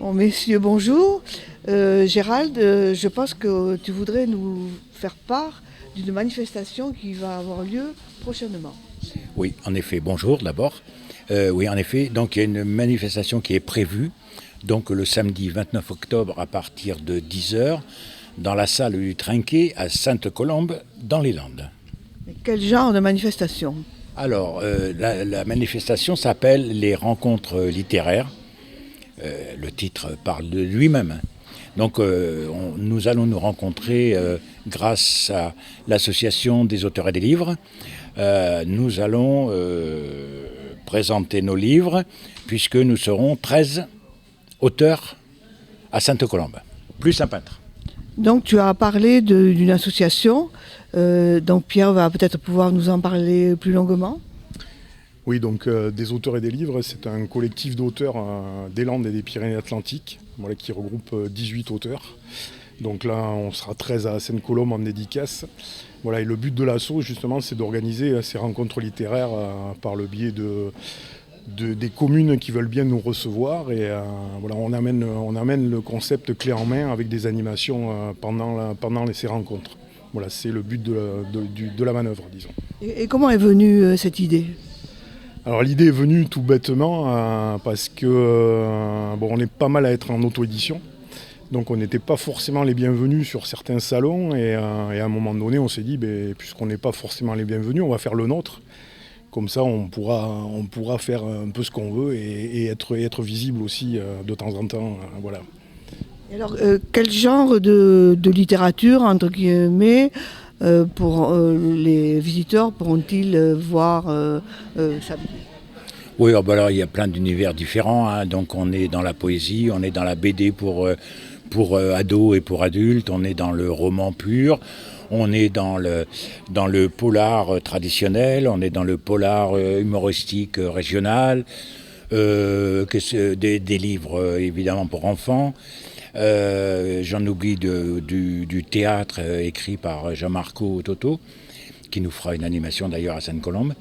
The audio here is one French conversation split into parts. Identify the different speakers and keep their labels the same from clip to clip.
Speaker 1: Bon, messieurs, bonjour. Gérald, je pense que tu voudrais nous faire part d'une manifestation qui va avoir lieu prochainement.
Speaker 2: Oui, en effet. Bonjour d'abord. Oui, en effet. Donc il y a une manifestation qui est prévue. Donc le samedi 29 octobre à partir de 10 heures dans la salle du Trinquet à Sainte-Colombe dans les Landes.
Speaker 1: Mais quel genre de manifestation?
Speaker 2: Alors la manifestation s'appelle les rencontres littéraires. Le titre parle de lui-même. Donc nous allons nous rencontrer grâce à l'association des auteurs et des livres. Nous allons présenter nos livres puisque nous serons 13 auteurs à Sainte-Colombe, plus un peintre.
Speaker 1: Donc tu as parlé d'une association, donc Pierre va peut-être pouvoir nous en parler plus longuement.
Speaker 3: Oui, donc des auteurs et des livres, c'est un collectif d'auteurs des Landes et des Pyrénées-Atlantiques, voilà, qui regroupe 18 auteurs. Donc là, on sera 13 à Sainte-Colombe en dédicace. Voilà, et le but de l'asso, justement, c'est d'organiser ces rencontres littéraires par le biais des communes qui veulent bien nous recevoir. Et voilà, on amène le concept clé en main avec des animations pendant ces rencontres. Voilà, c'est le but de la manœuvre, disons.
Speaker 1: Et comment est venue cette idée?
Speaker 3: Alors l'idée est venue tout bêtement parce que on est pas mal à être en auto-édition. Donc on n'était pas forcément les bienvenus sur certains salons et à un moment donné on s'est dit puisqu'on n'est pas forcément les bienvenus, on va faire le nôtre. Comme ça on pourra faire un peu ce qu'on veut et être visible aussi de temps en temps. Voilà.
Speaker 1: Et alors quel genre de littérature, entre guillemets, pour les visiteurs pourront-ils voir samedi?
Speaker 2: Oui, alors il y a plein d'univers différents. Hein. Donc on est dans la poésie, on est dans la BD pour ados et pour adultes, on est dans le roman pur, on est dans le polar traditionnel, on est dans le polar humoristique régional, des livres évidemment pour enfants. J'en oublie du théâtre écrit par Jean-Marco Toto, qui nous fera une animation d'ailleurs à Sainte-Colombe.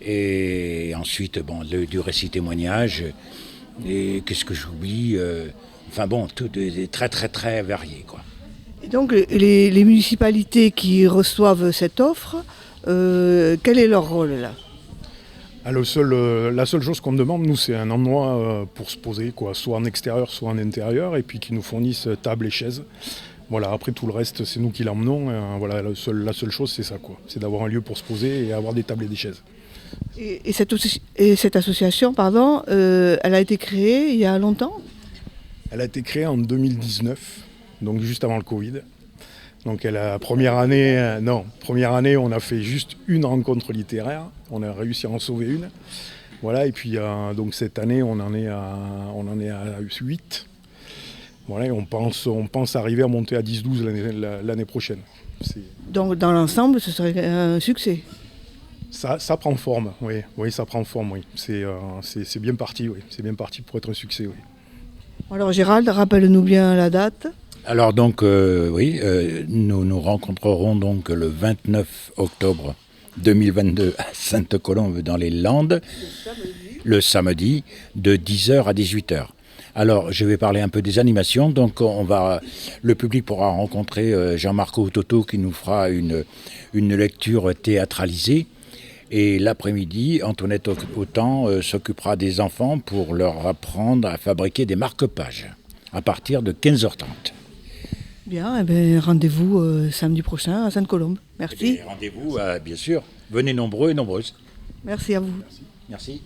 Speaker 2: Et ensuite, du récit témoignage. Et qu'est-ce que j'oublie tout est très très très varié, quoi.
Speaker 1: Et donc les municipalités qui reçoivent cette offre, quel est leur rôle là?
Speaker 3: La seule chose qu'on demande, nous, c'est un endroit pour se poser, quoi, soit en extérieur, soit en intérieur, et puis qu'ils nous fournissent table et chaises. Voilà, après tout le reste, c'est nous qui l'emmenons. Voilà, la seule chose, c'est ça, quoi. C'est d'avoir un lieu pour se poser et avoir des tables et des chaises.
Speaker 1: Et cette association, pardon, elle a été créée il y a longtemps?
Speaker 3: Elle a été créée en 2019, donc juste avant le Covid. Donc première année, on a fait juste une rencontre littéraire. On a réussi à en sauver une. Voilà, et puis donc cette année, on en est à 8. Voilà, et on pense arriver à monter à 10-12 l'année prochaine.
Speaker 1: Donc dans l'ensemble, ce serait un succès?
Speaker 3: Ça prend forme, oui, ça prend forme, oui. C'est bien parti, oui. C'est bien parti pour être un succès, oui.
Speaker 1: Alors Gérald, rappelle-nous bien la date.
Speaker 2: Alors donc, nous nous rencontrerons donc le 29 octobre 2022 à Sainte-Colombe dans les Landes, le samedi de 10h à 18h. Alors, je vais parler un peu des animations. Donc, le public pourra rencontrer Jean-Marco Toto qui nous fera une lecture théâtralisée. Et l'après-midi, Antoinette Autant s'occupera des enfants pour leur apprendre à fabriquer des marque-pages à partir de 15h30.
Speaker 1: Bien, rendez-vous samedi prochain à Sainte-Colombe. Merci.
Speaker 2: Et rendez-vous, bien sûr. Venez nombreux et nombreuses.
Speaker 1: Merci à vous.
Speaker 2: Merci.